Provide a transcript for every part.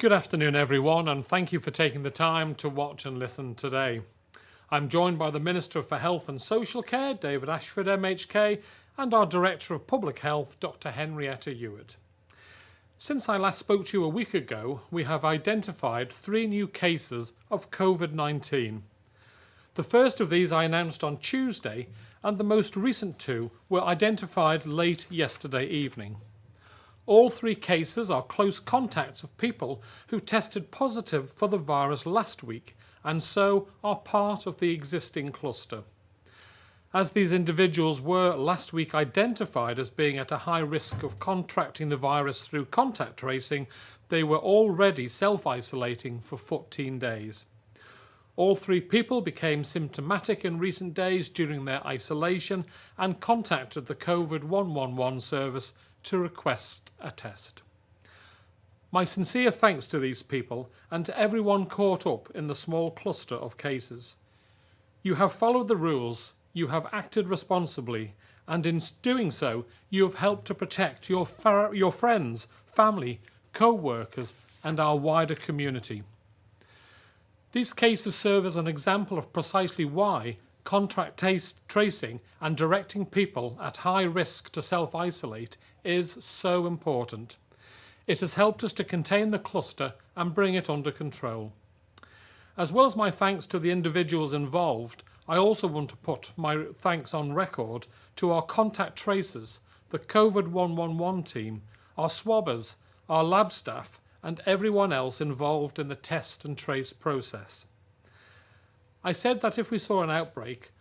Good afternoon, everyone, and thank you for taking the time to watch and listen today. I'm joined by the Minister for Health and Social Care, David Ashford, MHK, and our Director of Public Health, Dr. Henrietta Ewart. Since I last spoke to you a week ago, we have identified 3 new cases of COVID-19. The first of these I announced on Tuesday, and the most recent 2 were identified late yesterday evening. All 3 cases are close contacts of people who tested positive for the virus last week and so are part of the existing cluster. As these individuals were last week identified as being at a high risk of contracting the virus through contact tracing, they were already self-isolating for 14 days. All 3 people became symptomatic in recent days during their isolation and contacted the COVID 111 service to request a test. My sincere thanks to these people and to everyone caught up in the small cluster of cases. You have followed the rules, you have acted responsibly, and in doing so, you have helped to protect your friends, family, co-workers, and our wider community. These cases serve as an example of precisely why contact tracing and directing people at high risk to self-isolate is so important. It has helped us to contain the cluster and bring it under control. As well as my thanks to the individuals involved, I also want to put my thanks on record to our contact tracers, the COVID 111 team, our swabbers, our lab staff, and everyone else involved in the test and trace process. I said that if we saw an outbreak,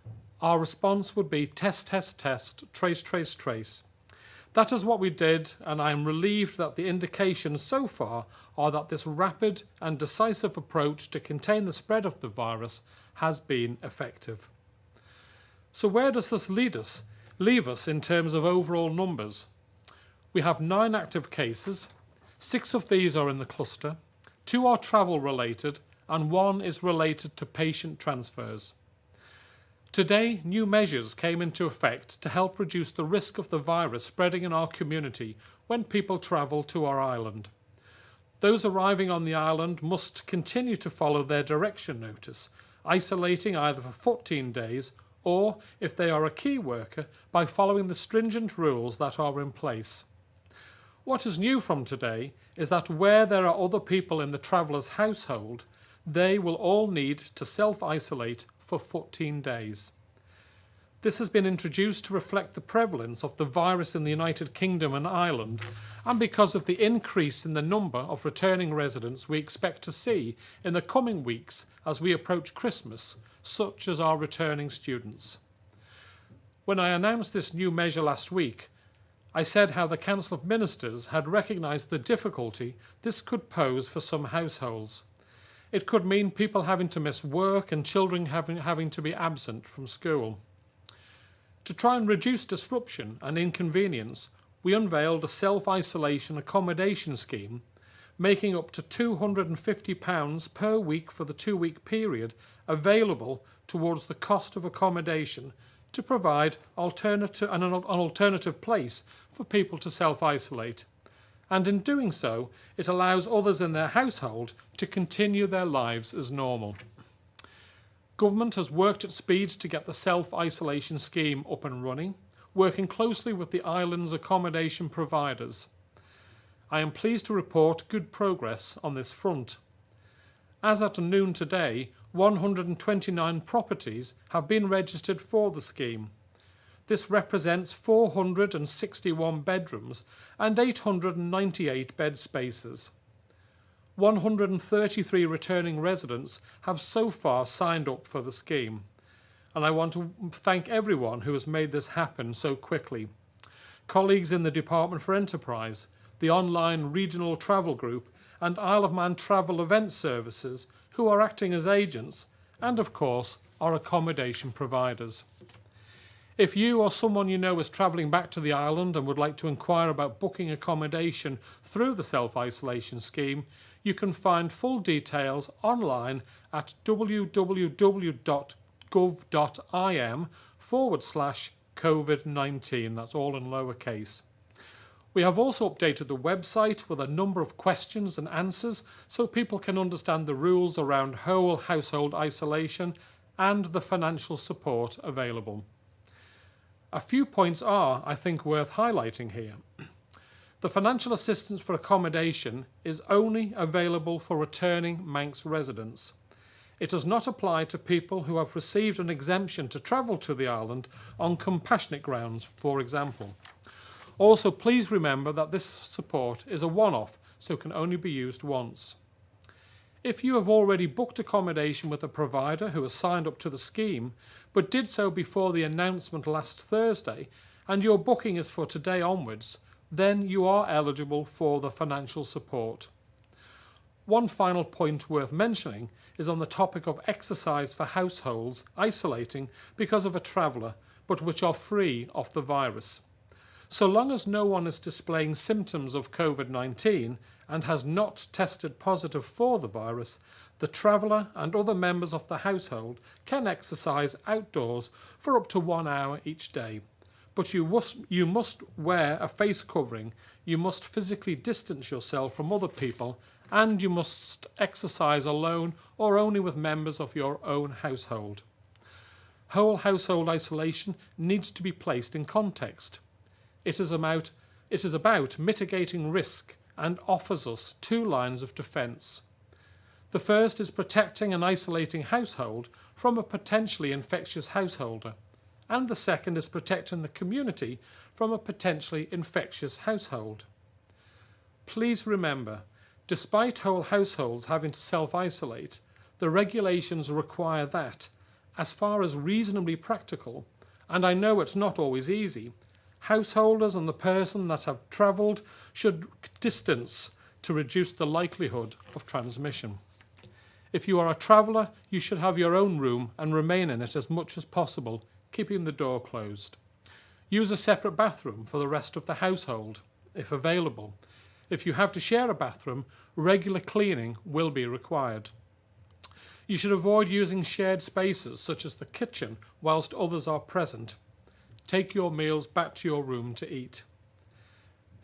our response would be test, test, test, trace, trace, trace. That is what we did, and I am relieved that the indications so far are that this rapid and decisive approach to contain the spread of the virus has been effective. So where does this leave us in terms of overall numbers? We have 9 active cases, 6 of these are in the cluster, 2 are travel related, and 1 is related to patient transfers. Today, new measures came into effect to help reduce the risk of the virus spreading in our community when people travel to our island. Those arriving on the island must continue to follow their direction notice, isolating either for 14 days or, if they are a key worker, by following the stringent rules that are in place. What is new from today is that where there are other people in the traveller's household, they will all need to self-isolate for 14 days. This has been introduced to reflect the prevalence of the virus in the United Kingdom and Ireland, and because of the increase in the number of returning residents we expect to see in the coming weeks as we approach Christmas, such as our returning students. When I announced this new measure last week, I said how the Council of Ministers had recognised the difficulty this could pose for some households. It could mean people having to miss work and children having to be absent from school. To try and reduce disruption and inconvenience, we unveiled a self-isolation accommodation scheme, making up to £250 per week for the 2-week period available towards the cost of accommodation to provide an alternative place for people to self-isolate. And in doing so, it allows others in their household to continue their lives as normal. Government has worked at speed to get the self-isolation scheme up and running, working closely with the island's accommodation providers. I am pleased to report good progress on this front. As at noon today, 129 properties have been registered for the scheme. This represents 461 bedrooms and 898 bed spaces. 133 returning residents have so far signed up for the scheme, and I want to thank everyone who has made this happen so quickly. Colleagues in the Department for Enterprise, the online regional travel group, and Isle of Man travel event services who are acting as agents, and of course our accommodation providers. If you or someone you know is travelling back to the island and would like to inquire about booking accommodation through the self-isolation scheme, you can find full details online at www.gov.im/COVID-19. That's all in lowercase. We have also updated the website with a number of questions and answers so people can understand the rules around whole household isolation and the financial support available. A few points are, I think, worth highlighting here. The financial assistance for accommodation is only available for returning Manx residents. It does not apply to people who have received an exemption to travel to the island on compassionate grounds, for example. Also, please remember that this support is a one-off, so can only be used once. If you have already booked accommodation with a provider who has signed up to the scheme, but did so before the announcement last Thursday, and your booking is for today onwards, then you are eligible for the financial support. One final point worth mentioning is on the topic of exercise for households isolating because of a traveller, but which are free of the virus. So long as no one is displaying symptoms of COVID-19 and has not tested positive for the virus, the traveller and other members of the household can exercise outdoors for up to 1 hour each day. But you must wear a face covering, you must physically distance yourself from other people, and you must exercise alone or only with members of your own household. Whole household isolation needs to be placed in context. It is about mitigating risk and offers us two lines of defence. The first is protecting an isolating household from a potentially infectious householder, and the second is protecting the community from a potentially infectious household. Please remember, despite whole households having to self-isolate, the regulations require that, as far as reasonably practical, and I know it's not always easy, householders and the person that have travelled should distance to reduce the likelihood of transmission. If you are a traveller, you should have your own room and remain in it as much as possible, keeping the door closed. Use a separate bathroom for the rest of the household, if available. If you have to share a bathroom, regular cleaning will be required. You should avoid using shared spaces such as the kitchen whilst others are present. Take your meals back to your room to eat.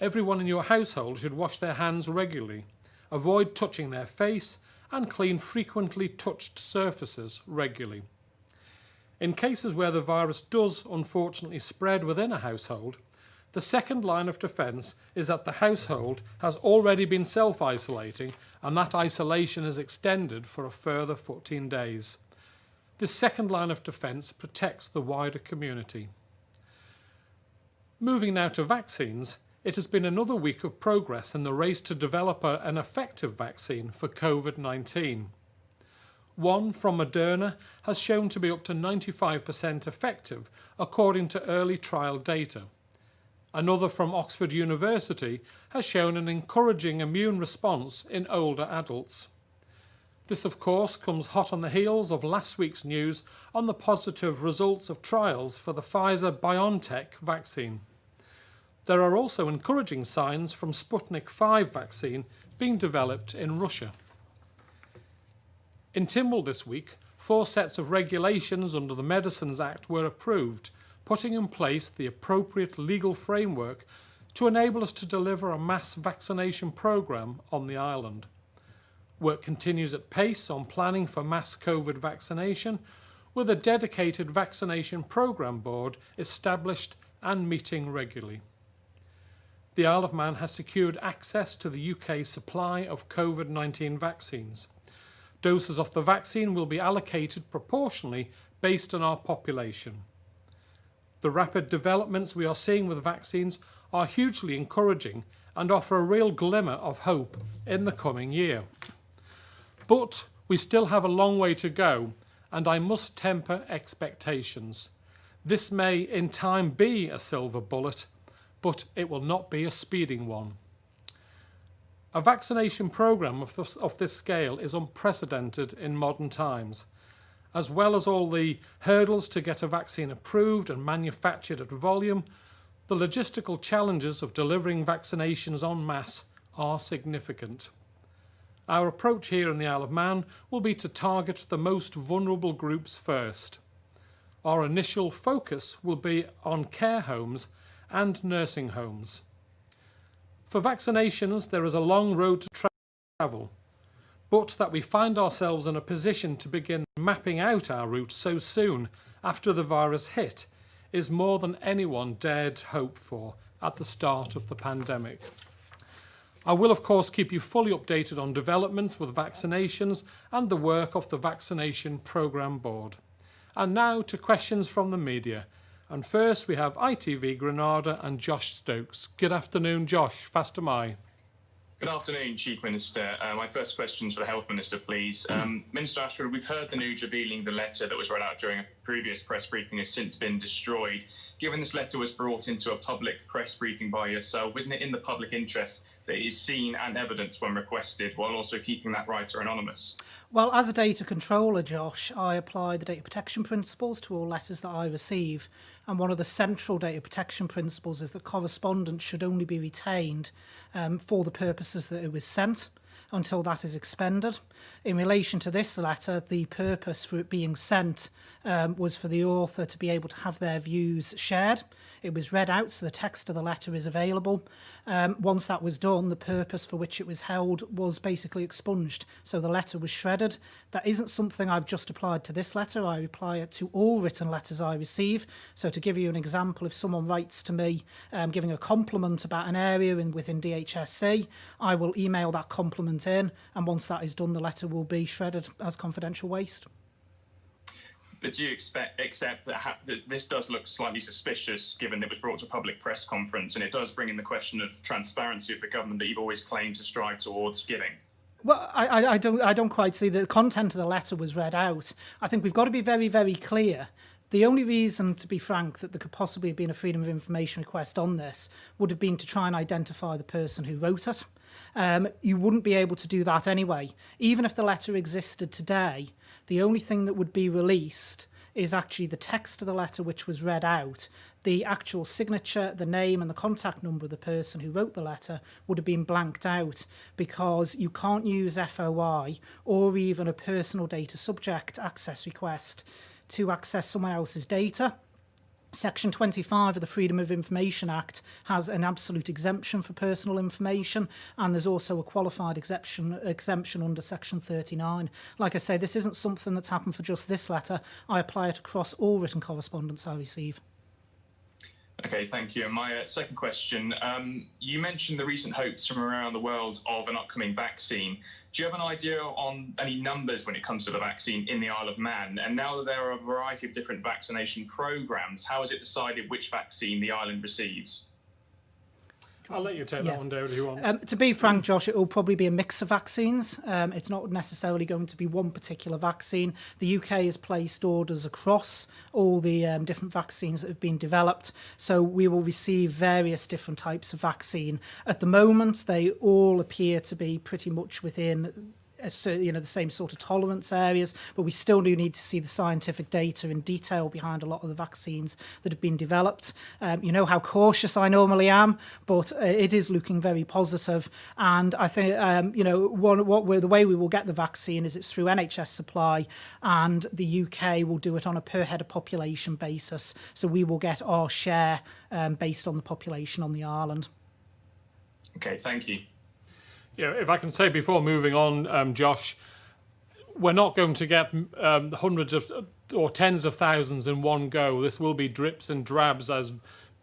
Everyone in your household should wash their hands regularly, avoid touching their face, and clean frequently touched surfaces regularly. In cases where the virus does unfortunately spread within a household, the second line of defence is that the household has already been self-isolating and that isolation is extended for a further 14 days. This second line of defence protects the wider community. Moving now to vaccines, it has been another week of progress in the race to develop an effective vaccine for COVID-19. One from Moderna has shown to be up to 95% effective according to early trial data. Another from Oxford University has shown an encouraging immune response in older adults. This, of course, comes hot on the heels of last week's news on the positive results of trials for the Pfizer-BioNTech vaccine. There are also encouraging signs from Sputnik V vaccine being developed in Russia. In Tynwald this week, 4 sets of regulations under the Medicines Act were approved, putting in place the appropriate legal framework to enable us to deliver a mass vaccination programme on the island. Work continues at pace on planning for mass COVID vaccination, with a dedicated vaccination programme board established and meeting regularly. The Isle of Man has secured access to the UK's supply of COVID-19 vaccines. Doses of the vaccine will be allocated proportionally based on our population. The rapid developments we are seeing with vaccines are hugely encouraging and offer a real glimmer of hope in the coming year. But we still have a long way to go, and I must temper expectations. This may in time be a silver bullet, but it will not be a speeding one. A vaccination programme of this scale is unprecedented in modern times. As well as all the hurdles to get a vaccine approved and manufactured at volume, the logistical challenges of delivering vaccinations en masse are significant. Our approach here in the Isle of Man will be to target the most vulnerable groups first. Our initial focus will be on care homes and nursing homes. For vaccinations, there is a long road to travel, but that we find ourselves in a position to begin mapping out our route so soon after the virus hit is more than anyone dared hope for at the start of the pandemic. I will of course keep you fully updated on developments with vaccinations and the work of the Vaccination Programme Board. And now to questions from the media. And first we have ITV Granada and Josh Stokes. Good afternoon, Josh. Fast am I. Good afternoon, Chief Minister. My first question is for the Health Minister, please. Minister Ashford, we've heard the news revealing the letter that was read out during a previous press briefing has since been destroyed. Given this letter was brought into a public press briefing by yourself, isn't it in the public interest that it is seen and evidenced when requested, while also keeping that writer anonymous? Well, as a data controller, Josh, I apply the data protection principles to all letters that I receive. And one of the central data protection principles is that correspondence should only be retained for the purposes that it was sent until that is expended. In relation to this letter, the purpose for it being sent was for the author to be able to have their views shared. It was read out, so the text of the letter is available. Once that was done, the purpose for which it was held was basically expunged. So the letter was shredded. That isn't something I've just applied to this letter. I apply it to all written letters I receive. So to give you an example, if someone writes to me giving a compliment about an area within DHSC, I will email that compliment in, and once that is done, the letter will be shredded as confidential waste. But do you accept that this does look slightly suspicious, given it was brought to a public press conference, and it does bring in the question of transparency of the government that you've always claimed to strive towards giving? Well, I don't quite see the content of the letter was read out. I think we've got to be very, very clear. The only reason, to be frank, that there could possibly have been a freedom of information request on this would have been to try and identify the person who wrote it. You wouldn't be able to do that anyway. Even if the letter existed today, the only thing that would be released is actually the text of the letter which was read out. The actual signature, the name and the contact number of the person who wrote the letter would have been blanked out, because you can't use FOI or even a personal data subject access request to access someone else's data. Section 25 of the Freedom of Information Act has an absolute exemption for personal information, and there's also a qualified exemption under Section 39. Like I say, this isn't something that's happened for just this letter. I apply it across all written correspondence I receive. Okay, thank you. And my second question, you mentioned the recent hopes from around the world of an upcoming vaccine. Do you have an idea on any numbers when it comes to the vaccine in the Isle of Man? And now that there are a variety of different vaccination programmes, how is it decided which vaccine the island receives? I'll let you take that one, David, if you want. To be frank, Josh, it will probably be a mix of vaccines. It's not necessarily going to be one particular vaccine. The UK has placed orders across all the different vaccines that have been developed, so we will receive various different types of vaccine. At the moment, they all appear to be pretty much within the same sort of tolerance areas, but we still do need to see the scientific data in detail behind a lot of the vaccines that have been developed. You know how cautious I normally am, but it is looking very positive. And I think the way we will get the vaccine is it's through NHS supply, and the UK will do it on a per head of population basis. So we will get our share based on the population on the island. Okay, thank you. Yeah, if I can say before moving on, Josh, we're not going to get hundreds of or tens of thousands in one go. This will be drips and drabs as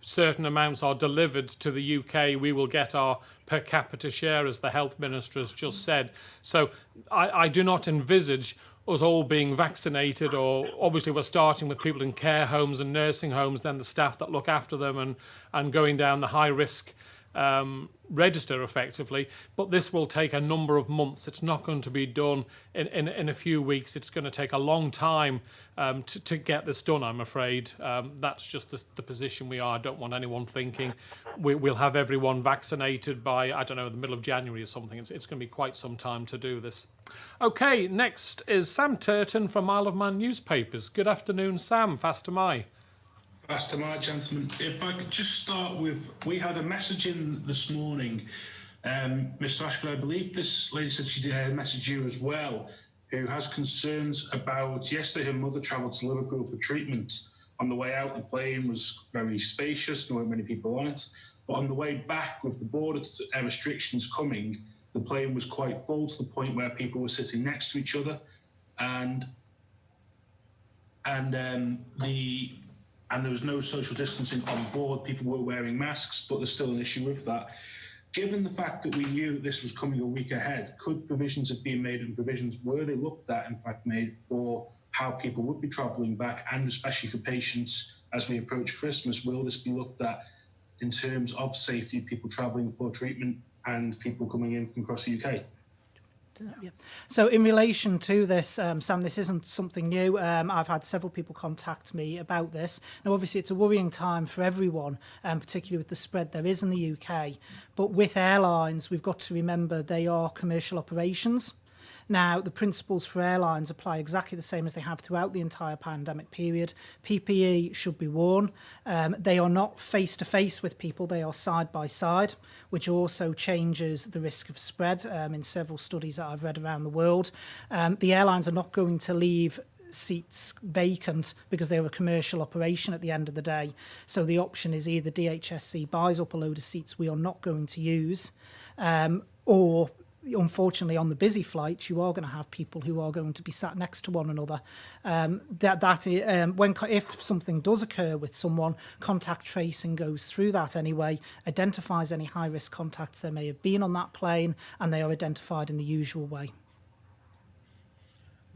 certain amounts are delivered to the UK. We will get our per capita share, as the Health Minister has just said. So I do not envisage us all being vaccinated, or obviously we're starting with people in care homes and nursing homes, then the staff that look after them, and going down the high risk register effectively, but this will take a number of months. It's not going to be done in a few weeks. It's going to take a long time to get this done, I'm afraid. That's just the position we are. I don't want anyone thinking we'll have everyone vaccinated by, I don't know, the middle of January or something. It's going to be quite some time to do this. Okay, next is Sam Turton from Isle of Man newspapers. Good afternoon, Sam. Fast am I. Fast am I, gentlemen. If I could just start with, we had a message in this morning. Mr. Ashford, I believe this lady said she did message you as well, who has concerns about, yesterday her mother travelled to Liverpool for treatment. On the way out, the plane was very spacious, there weren't many people on it. But on the way back, with the border restrictions coming, the plane was quite full to the point where people were sitting next to each other, and there was no social distancing on board. People were wearing masks, but there's still an issue with that. Given the fact that we knew this was coming a week ahead, could provisions have been made, and provisions were they looked at, in fact, made for how people would be travelling back, and especially for patients as we approach Christmas? Will this be looked at in terms of safety of people travelling for treatment and people coming in from across the UK? Yeah. So in relation to this, Sam, this isn't something new. I've had several people contact me about this. Now, obviously, it's a worrying time for everyone, particularly with the spread there is in the UK. But with airlines, we've got to remember they are commercial operations. Now, the principles for airlines apply exactly the same as they have throughout the entire pandemic period. PPE should be worn. They are not face-to-face with people, they are side-by-side, which also changes the risk of spread in several studies that I've read around the world. The airlines are not going to leave seats vacant because they're a commercial operation at the end of the day. So the option is either DHSC buys up a load of seats we are not going to use, or unfortunately, on the busy flights, you are going to have people who are going to be sat next to one another. If something does occur with someone, contact tracing goes through that anyway, identifies any high-risk contacts there may have been on that plane, and they are identified in the usual way.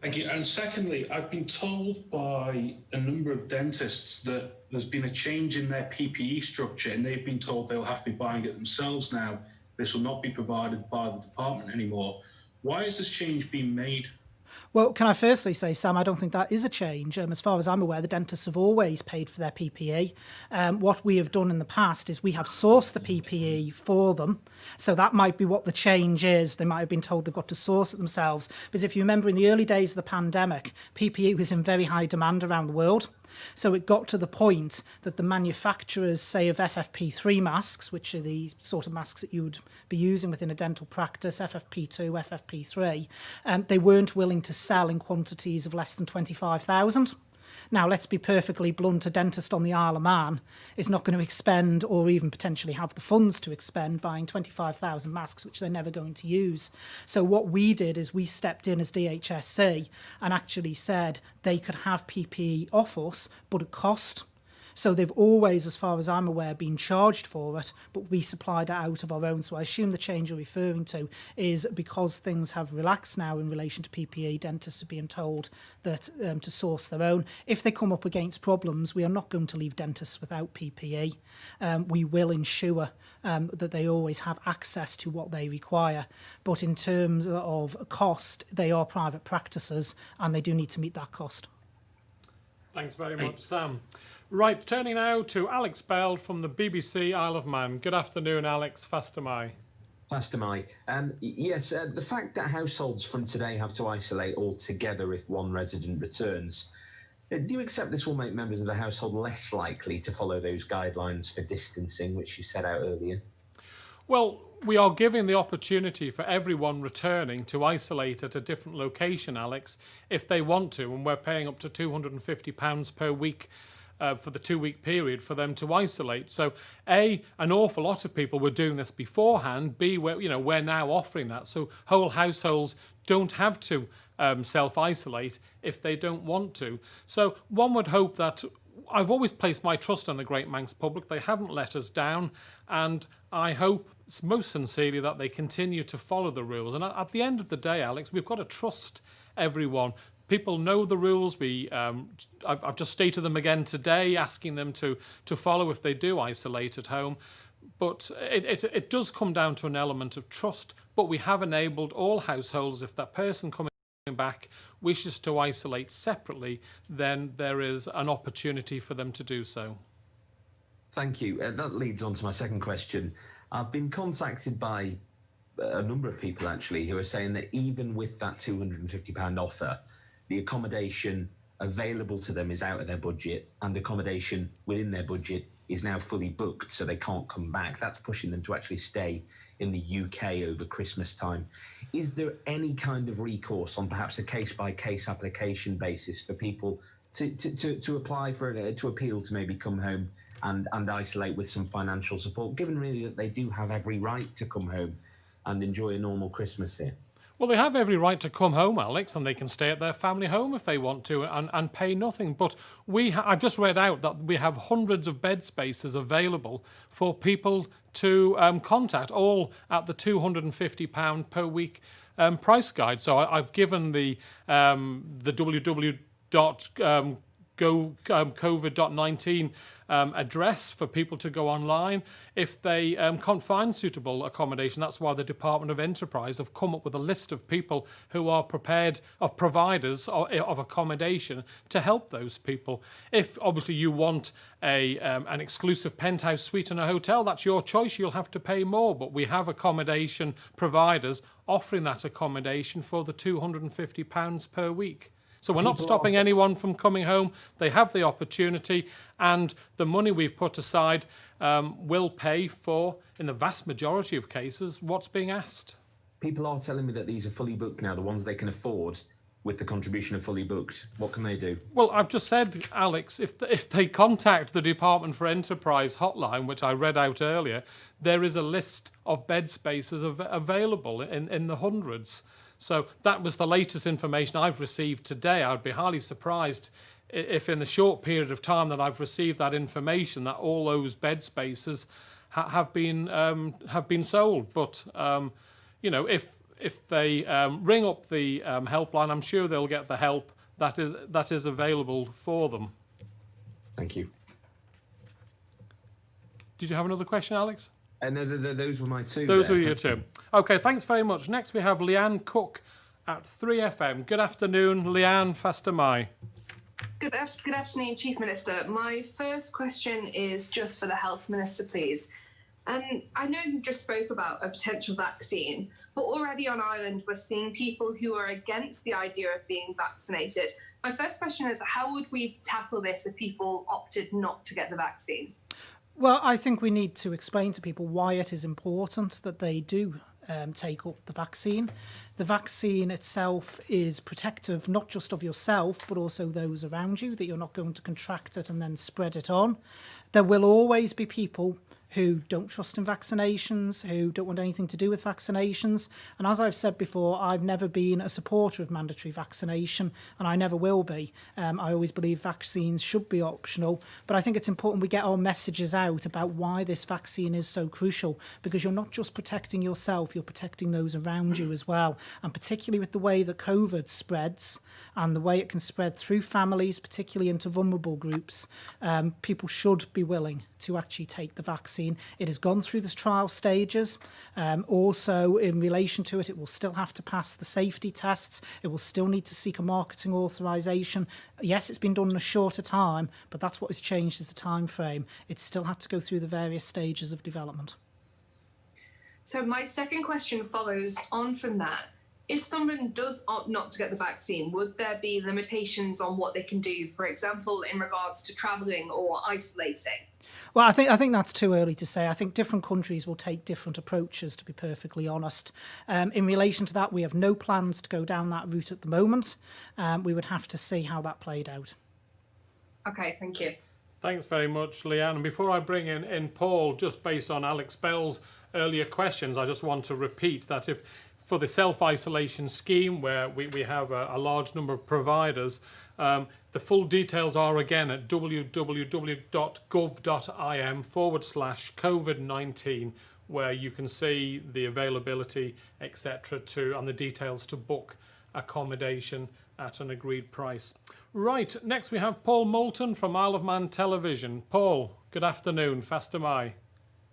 Thank you. And secondly, I've been told by a number of dentists that there's been a change in their PPE structure, and they've been told they'll have to be buying it themselves now. This will not be provided by the department anymore. Why has this change been made? Well, can I firstly say, Sam, I don't think that is a change. As far as I'm aware, the dentists have always paid for their PPE. What we have done in the past is we have sourced the PPE for them. So that might be what the change is. They might have been told they've got to source it themselves. Because if you remember, in the early days of the pandemic, PPE was in very high demand around the world. So it got to the point that the manufacturers, say, of FFP3 masks, which are the sort of masks that you would be using within a dental practice, FFP2, FFP3, they weren't willing to sell in quantities of less than 25,000. Now, let's be perfectly blunt, a dentist on the Isle of Man is not going to expend, or even potentially have the funds to expend, buying 25,000 masks, which they're never going to use. So what we did is we stepped in as DHSC and actually said they could have PPE off us, but at cost. So they've always, as far as I'm aware, been charged for it, but we supplied it out of our own. So I assume the change you're referring to is because things have relaxed now in relation to PPE, dentists are being told that to source their own. If they come up against problems, we are not going to leave dentists without PPE. We will ensure that they always have access to what they require. But in terms of cost, they are private practices and they do need to meet that cost. Thanks very much, Sam. Right, turning now to Alex Bell from the BBC Isle of Man. Good afternoon, Alex. Fast am I. Fast am I. Yes, the fact that households from today have to isolate altogether if one resident returns, do you accept this will make members of the household less likely to follow those guidelines for distancing, which you set out earlier? Well, we are giving the opportunity for everyone returning to isolate at a different location, Alex, if they want to, and we're paying up to £250 per week for the 2-week period for them to isolate. So A, an awful lot of people were doing this beforehand. B, we're now offering that. So whole households don't have to self-isolate if they don't want to. So one would hope that, I've always placed my trust in the Great Manx public. They haven't let us down, and I hope most sincerely that they continue to follow the rules. And at the end of the day, Alex, we've got to trust everyone. People know the rules. I've just stated them again today, asking them to follow if they do isolate at home. But it does come down to an element of trust. But we have enabled all households, if that person coming back wishes to isolate separately, then there is an opportunity for them to do so. Thank you. That leads on to my second question. I've been contacted by a number of people, actually, who are saying that even with that £250 offer, the accommodation available to them is out of their budget, and accommodation within their budget is now fully booked, so they can't come back. That's pushing them to actually stay in the UK over Christmas time. Is there any kind of recourse on perhaps a case-by-case application basis for people to apply for to appeal to maybe come home and isolate with some financial support, given really that they do have every right to come home and enjoy a normal Christmas here? Well, they have every right to come home, Alex, and they can stay at their family home if they want to and pay nothing. But I've just read out that we have hundreds of bed spaces available for people to contact, all at the £250 per week price guide. So I've given the www.covid.19 address for people to go online if they can't find suitable accommodation. That's why the Department of Enterprise have come up with a list of people who are prepared, of providers of accommodation to help those people. If obviously you want an exclusive penthouse suite in a hotel, that's your choice. You'll have to pay more, but we have accommodation providers offering that accommodation for the £250 per week. So we're not stopping anyone from coming home. They have the opportunity, and the money we've put aside will pay for, in the vast majority of cases, what's being asked. People are telling me that these are fully booked now, the ones they can afford with the contribution of fully booked. What can they do? Well, I've just said, Alex, if they contact the Department for Enterprise hotline, which I read out earlier, there is a list of bed spaces available in the hundreds. So that was the latest information I've received today. I'd be highly surprised if in the short period of time that I've received that information that all those bed spaces have been sold. But if they ring up the helpline, I'm sure they'll get the help that is available for them. Thank you. Did you have another question, Alex? No, those were my two. Those were your two. Okay, thanks very much. Next we have Leanne Cook at 3FM. Good afternoon, Leanne Fastamai. Good afternoon, Chief Minister. My first question is just for the Health Minister, please. I know you just spoke about a potential vaccine, but already on Ireland we're seeing people who are against the idea of being vaccinated. My first question is, how would we tackle this if people opted not to get the vaccine? Well, I think we need to explain to people why it is important that they do take up the vaccine. The vaccine itself is protective not just of yourself, but also those around you, that you're not going to contract it and then spread it on. There will always be people who don't trust in vaccinations, who don't want anything to do with vaccinations. And as I've said before, I've never been a supporter of mandatory vaccination, and I never will be. I always believe vaccines should be optional, but I think it's important we get our messages out about why this vaccine is so crucial, because you're not just protecting yourself, you're protecting those around you as well. And particularly with the way that COVID spreads and the way it can spread through families, particularly into vulnerable groups, people should be willing to actually take the vaccine. It has gone through the trial stages. Also, in relation to it, it will still have to pass the safety tests. It will still need to seek a marketing authorisation. Yes, it's been done in a shorter time, but that's what has changed is the time frame. It still had to go through the various stages of development. So my second question follows on from that. If someone does opt not to get the vaccine, would there be limitations on what they can do, for example, in regards to travelling or isolating? Well, I think that's too early to say. I think different countries will take different approaches, to be perfectly honest. In relation to that, we have no plans to go down that route at the moment. We would have to see how that played out. Okay, thank you. Thanks very much, Leanne. And before I bring in Paul, just based on Alex Bell's earlier questions, I just want to repeat that if for the self-isolation scheme, where we have a large number of providers, the full details are again at www.gov.im/COVID-19, where you can see the availability, etc., and the details to book accommodation at an agreed price. Right, next we have Paul Moulton from Isle of Man Television. Paul, good afternoon. Fastamai.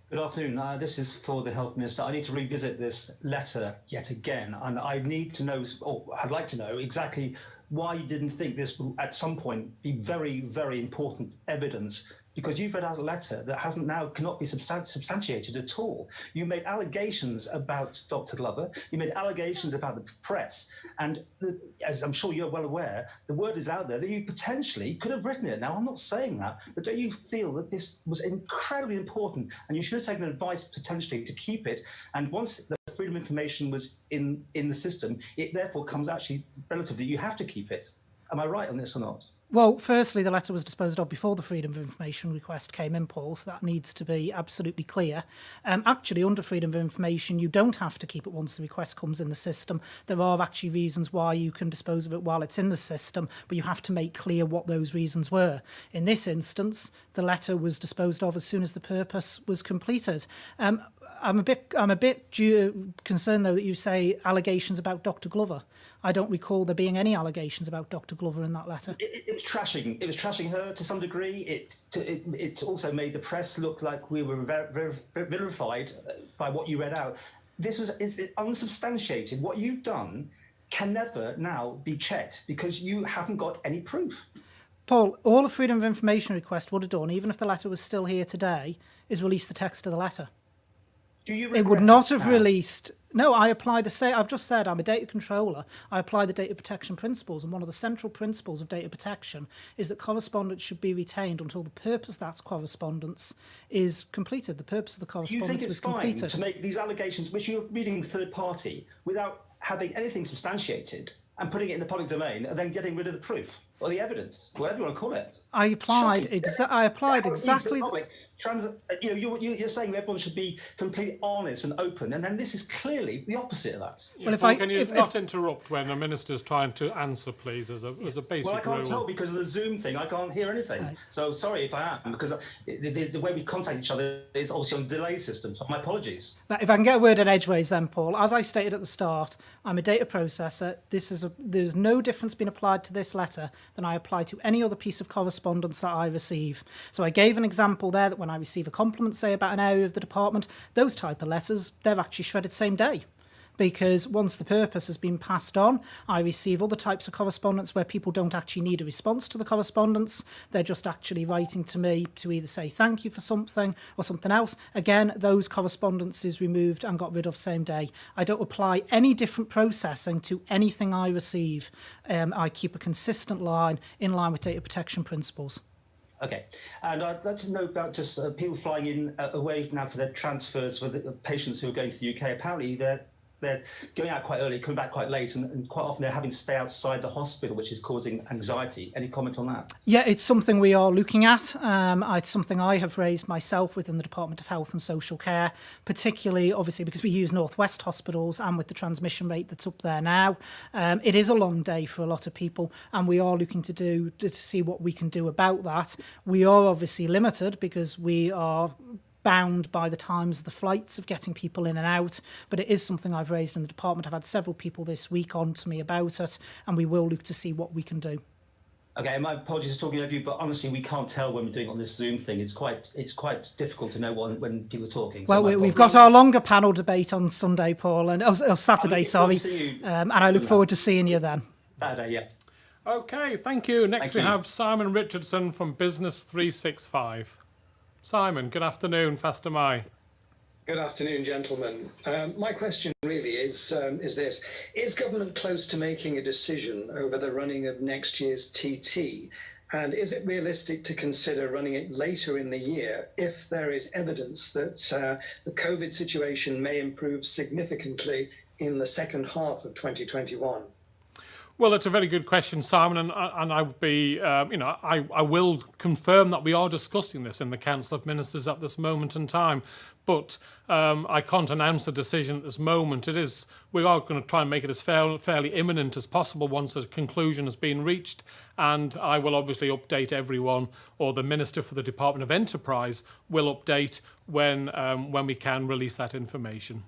Good afternoon. This is for the Health Minister. I need to revisit this letter yet again, and I need to know, or I'd like to know exactly why you didn't think this will at some point be very, very important evidence, because you've read out a letter that cannot be substantiated at all. You made allegations about Dr. Glover, you made allegations about the press, and as I'm sure you're well aware, the word is out there that you potentially could have written it. Now, I'm not saying that, but don't you feel that this was incredibly important and you should have taken advice potentially to keep it? And once the freedom of information was in the system, it therefore comes actually relative that you have to keep it. Am I right on this or not? Well, firstly, the letter was disposed of before the Freedom of Information request came in, Paul, so that needs to be absolutely clear. Actually, under Freedom of Information, you don't have to keep it once the request comes in the system. There are actually reasons why you can dispose of it while it's in the system, but you have to make clear what those reasons were. In this instance, the letter was disposed of as soon as the purpose was completed. I'm a bit concerned, though, that you say allegations about Dr. Glover. I don't recall there being any allegations about Dr. Glover in that letter. It was trashing. It was trashing her to some degree. It also made the press look like we were vilified by what you read out. It's unsubstantiated. What you've done can never now be checked because you haven't got any proof. Paul, all a Freedom of Information request would have done, even if the letter was still here today, is release the text of the letter. Do you It would not have released. No, I apply the same. I've just said I'm a data controller. I apply the data protection principles, and one of the central principles of data protection is that correspondence should be retained until the purpose of that correspondence is completed. The purpose of the correspondence was completed. Do you think it's fine to make these allegations, which you're reading third party, without having anything substantiated and putting it in the public domain, and then getting rid of the proof or the evidence, whatever you want to call it? I applied exactly. You're saying everyone should be completely honest and open, and then this is clearly the opposite of that. Yeah, well, Paul, can you not interrupt when the minister's trying to answer, please, as a basic Well, I can't rule? tell because of the Zoom thing. I can't hear anything. Right. So sorry if I am, because the way we contact each other is obviously on a delay system. So my apologies. If I can get a word in edgeways, then, Paul, as I stated at the start, I'm a data processor. There's no difference being applied to this letter than I apply to any other piece of correspondence that I receive. So I gave an example there that when I receive a compliment, say, about an area of the department, those type of letters, they're actually shredded same day. Because once the purpose has been passed on, I receive other types of correspondence where people don't actually need a response to the correspondence. They're just actually writing to me to either say thank you for something or something else. Again, those correspondences removed and got rid of same day. I don't apply any different processing to anything I receive. I keep a consistent line in line with data protection principles. Okay, and I'd like to know about just people flying in away now for their transfers for the patients who are going to the UK. Apparently, they're going out quite early, coming back quite late, and quite often they're having to stay outside the hospital, which is causing anxiety. Any comment on that? Yeah, it's something we are looking at. It's something I have raised myself within the Department of Health and Social Care, particularly, obviously, because we use North West hospitals and with the transmission rate that's up there now. It is a long day for a lot of people, and we are looking to see what we can do about that. We are obviously limited because we are bound by the times of the flights of getting people in and out, but it is something I've raised in the department. I've had several people this week on to me about it, and we will look to see what we can do. Okay, my apologies for talking over you, but honestly, we can't tell when we're doing it on this Zoom thing. It's quite difficult to know when people are talking. So well, we've got our longer panel debate on Sunday, Paul, and Saturday, sorry, and I look forward to seeing you then. Saturday, yeah. Okay, thank you. Next we have Simon Richardson from Business 365. Simon, good afternoon, Faster Mai. Good afternoon, gentlemen. My question really is this. Is government close to making a decision over the running of next year's TT? And is it realistic to consider running it later in the year if there is evidence that the COVID situation may improve significantly in the second half of 2021? Well, it's a very good question, Simon, and I would be, I will confirm that we are discussing this in the Council of Ministers at this moment in time, but I can't announce a decision at this moment. We are going to try and make it as fairly imminent as possible once a conclusion has been reached, and I will obviously update everyone, or the Minister for the Department of Enterprise will update when we can release that information.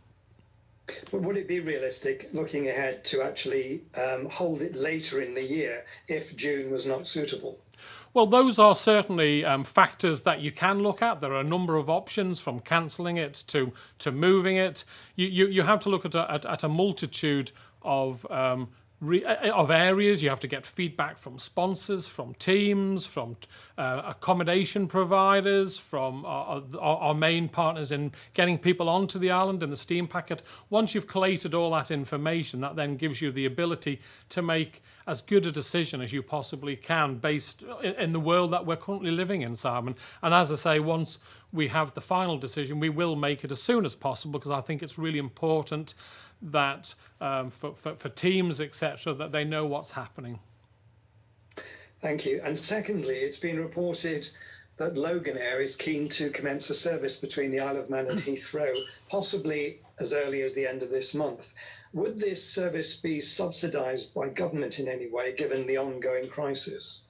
But would it be realistic, looking ahead, to actually hold it later in the year if June was not suitable? Well, those are certainly factors that you can look at. There are a number of options, from cancelling it to moving it. You have to look at a multitude of areas. You have to get feedback from sponsors, from teams, from accommodation providers, from our main partners in getting people onto the island in the steam packet. Once you've collated all that information, that then gives you the ability to make as good a decision as you possibly can based in the world that we're currently living in, Simon. And as I say, once we have the final decision, we will make it as soon as possible, because I think it's really important that for teams, etc., that they know what's happening. Thank you. And secondly, it's been reported that Loganair is keen to commence a service between the Isle of Man and Heathrow, possibly as early as the end of this month. Would this service be subsidised by government in any way, given the ongoing crisis?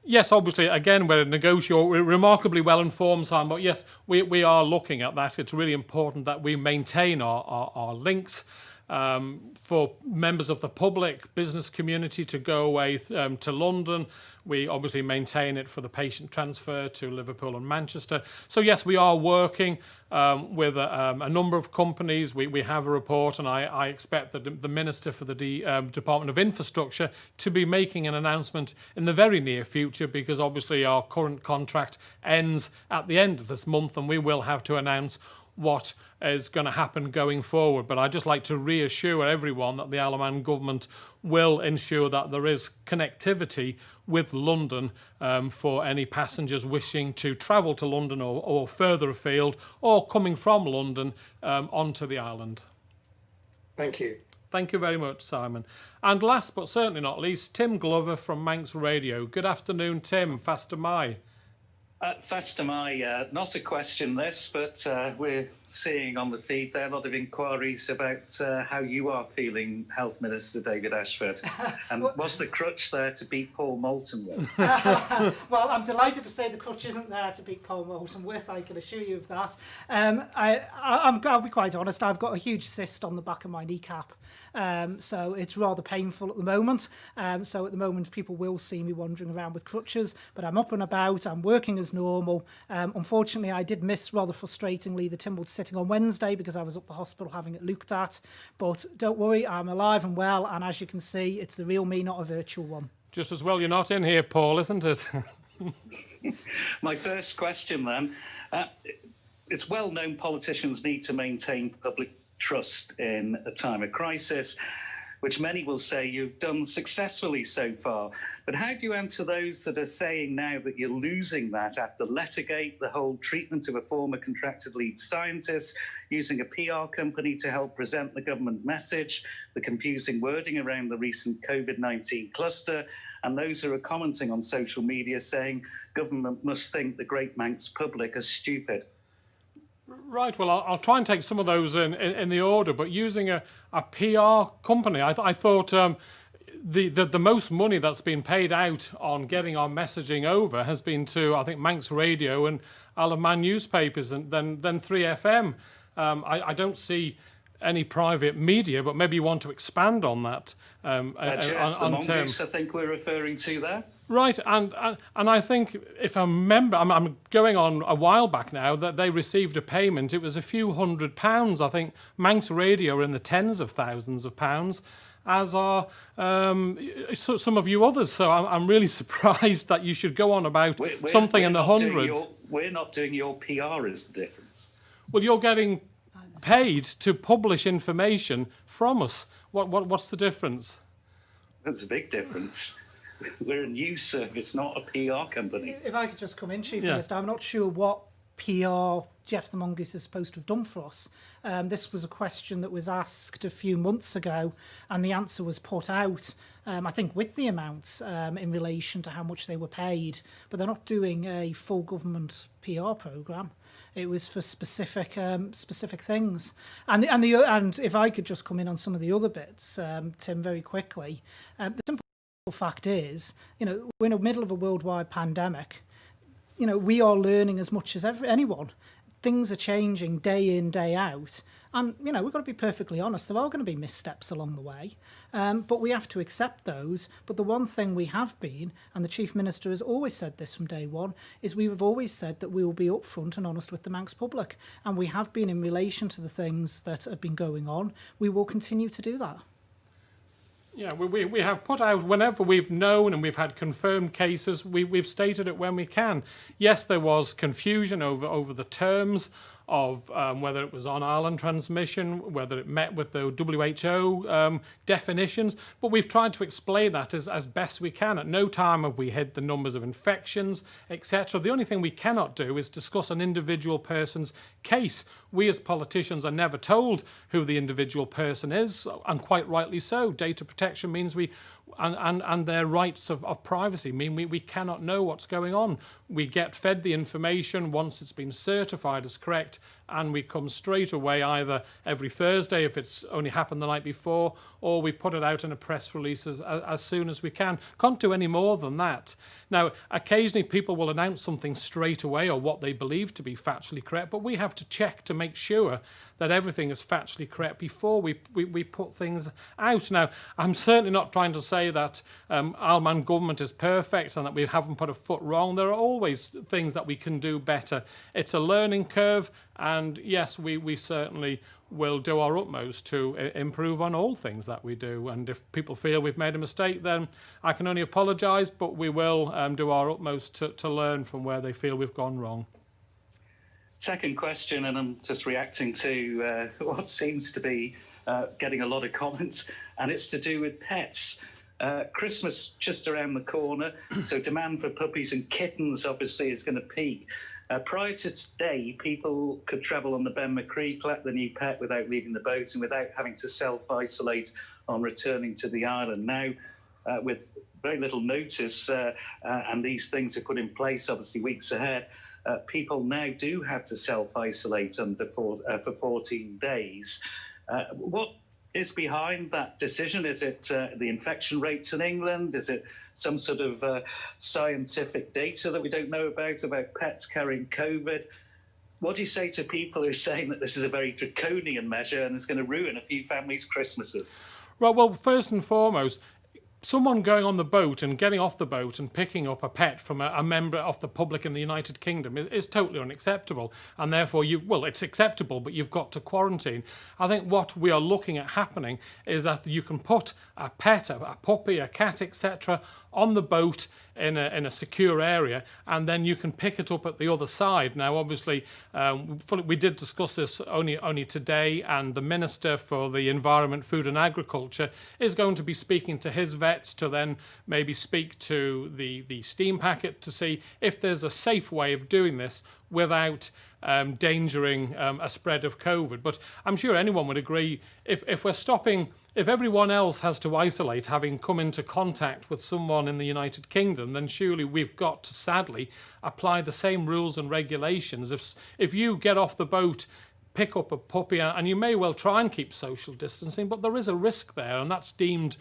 Yes, obviously, again, we're remarkably well informed, Simon, but yes, we are looking at that. It's really important that we maintain our links for members of the public, business community to go away to London. We obviously maintain it for the patient transfer to Liverpool and Manchester. So yes, we are working with a number of companies. We have a report, and I expect that the Minister for the Department of Infrastructure to be making an announcement in the very near future, because obviously our current contract ends at the end of this month, and we will have to announce what is going to happen going forward. But I'd just like to reassure everyone that the Isle of Man government will ensure that there is connectivity with London for any passengers wishing to travel to London or further afield, or coming from London onto the island. Thank you. Thank you very much, Simon. And last but certainly not least, Tim Glover from Manx Radio. Good afternoon, Tim. Faster Mai. Faster Mai, not a question this, but we're seeing on the feed there a lot of inquiries about how you are feeling, Health Minister David Ashford. And was the crutch there to beat Paul Moulton with? Well, I'm delighted to say the crutch isn't there to beat Paul Moulton with, I can assure you of that. I'll be quite honest, I've got a huge cyst on the back of my kneecap. So it's rather painful at the moment. So at the moment, people will see me wandering around with crutches, but I'm up and about, I'm working as normal. Unfortunately, I did miss, rather frustratingly, the Timwood sitting on Wednesday because I was up the hospital having it looked at. But don't worry, I'm alive and well, and as you can see, it's the real me, not a virtual one. Just as well you're not in here, Paul, isn't it? My first question then, it's well known politicians need to maintain public trust in a time of crisis, which many will say you've done successfully so far. But how do you answer those that are saying now that you're losing that after Lettergate, the whole treatment of a former contracted lead scientist, using a PR company to help present the government message, the confusing wording around the recent COVID-19 cluster, and those who are commenting on social media saying government must think the great Manx public are stupid? Right, well, I'll try and take some of those in the order, but using a PR company, I thought the most money that's been paid out on getting our messaging over has been to, I think, Manx Radio and Isle of Man newspapers, and then 3FM. I don't see any private media, but maybe you want to expand on that. Jeff, the mongoose, I think we're referring to there. Right, and I think, if I remember, I'm going on a while back now, that they received a payment. It was a few £100. I think Manx Radio are in the tens of thousands of pounds, as are some of you others. So I'm really surprised that you should go on about something in the hundreds. We're not doing your PR is the difference. Well, you're getting paid to publish information from us. What's the difference? That's a big difference. We're a news service, not a PR company. If I could just come in, Chief Minister, I'm not sure what PR Jeff the Mongoose is supposed to have done for us. This was a question that was asked a few months ago, and the answer was put out, I think, with the amounts in relation to how much they were paid. But they're not doing a full government PR programme. It was for specific things. And if I could just come in on some of the other bits, Tim, very quickly. The simple fact is, we're in the middle of a worldwide pandemic. We are learning as much as anyone. Things are changing day in, day out. And, we've got to be perfectly honest, there are going to be missteps along the way. But we have to accept those. But the one thing we have been, and the Chief Minister has always said this from day one, is we have always said that we will be upfront and honest with the Manx public. And we have been in relation to the things that have been going on. We will continue to do that. Yeah, we have put out, whenever we've known and we've had confirmed cases, we've stated it when we can. Yes, there was confusion over the terms of whether it was on island transmission, whether it met with the WHO definitions, but we've tried to explain that as best we can. At no time have we hid the numbers of infections, etc. The only thing we cannot do is discuss an individual person's case. We as politicians are never told who the individual person is, and quite rightly so. Data protection means and their rights of privacy mean we cannot know what's going on. We get fed the information once it's been certified as correct, and we come straight away either every Thursday if it's only happened the night before, or we put it out in a press release as soon as we can. Can't do any more than that. Now, occasionally people will announce something straight away or what they believe to be factually correct, but we have to check to make sure that everything is factually correct before we put things out. Now, I'm certainly not trying to say that Isle of Man government is perfect and that we haven't put a foot wrong. There are always things that we can do better. It's a learning curve, and yes, we certainly will do our utmost to improve on all things that we do. And if people feel we've made a mistake, then I can only apologise, but we will do our utmost to learn from where they feel we've gone wrong. Second question, and I'm just reacting to what seems to be getting a lot of comments, and it's to do with pets. Christmas just around the corner, so demand for puppies and kittens obviously is going to peak. Prior to today, people could travel on the Ben McCree, collect the new pet without leaving the boat and without having to self-isolate on returning to the island. Now, with very little notice, and these things are put in place obviously weeks ahead, people now do have to self-isolate for 14 days. What is behind that decision? Is it the infection rates in England? Is it some sort of scientific data that we don't know about pets carrying COVID? What do you say to people who are saying that this is a very draconian measure and is going to ruin a few families' Christmases? Well, first and foremost, someone going on the boat and getting off the boat and picking up a pet from a member of the public in the United Kingdom is totally unacceptable, and therefore it's acceptable, but you've got to quarantine. I think what we are looking at happening is that you can put a pet, a puppy, a cat, etc., on the boat in a secure area, and then you can pick it up at the other side. Now, obviously, we did discuss this only today, and the Minister for the Environment, Food and Agriculture is going to be speaking to his vets to then maybe speak to the steam packet to see if there's a safe way of doing this without endangering a spread of COVID. But I'm sure anyone would agree, if we're stopping, if everyone else has to isolate having come into contact with someone in the United Kingdom, then surely we've got to sadly apply the same rules and regulations. If you get off the boat, pick up a puppy, and you may well try and keep social distancing, but there is a risk there, and that's deemed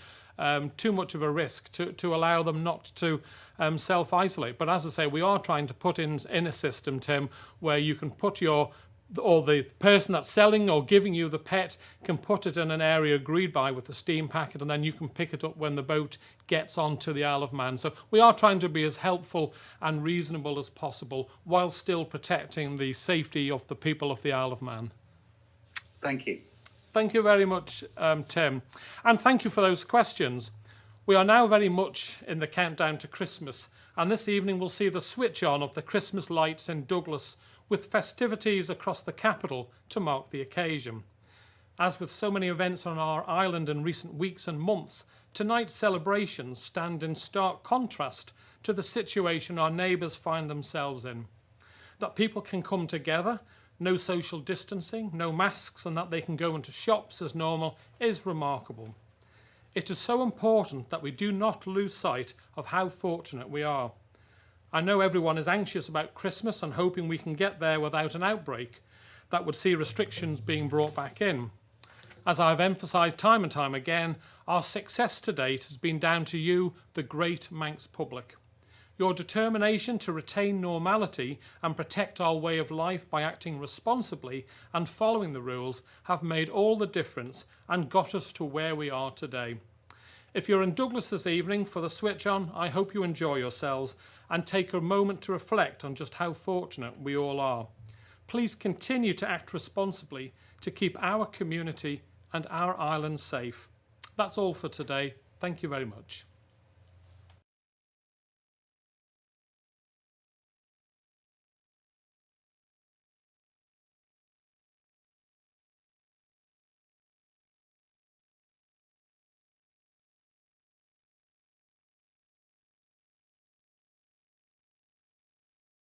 too much of a risk to allow them not to self-isolate. But as I say, we are trying to put in a system, Tim, where you can put the person that's selling or giving you the pet can put it in an area agreed by with the steam packet, and then you can pick it up when the boat gets onto the Isle of Man. So we are trying to be as helpful and reasonable as possible while still protecting the safety of the people of the Isle of Man. Thank you. Thank you very much, Tim. And thank you for those questions. We are now very much in the countdown to Christmas, and this evening we'll see the switch on of the Christmas lights in Douglas, with festivities across the capital to mark the occasion. As with so many events on our island in recent weeks and months, tonight's celebrations stand in stark contrast to the situation our neighbours find themselves in. That people can come together, no social distancing, no masks, and that they can go into shops as normal is remarkable. It is so important that we do not lose sight of how fortunate we are. I know everyone is anxious about Christmas and hoping we can get there without an outbreak that would see restrictions being brought back in. As I've emphasised time and time again, our success to date has been down to you, the great Manx public. Your determination to retain normality and protect our way of life by acting responsibly and following the rules have made all the difference and got us to where we are today. If you're in Douglas this evening for the switch on, I hope you enjoy yourselves and take a moment to reflect on just how fortunate we all are. Please continue to act responsibly to keep our community and our island safe. That's all for today. Thank you very much.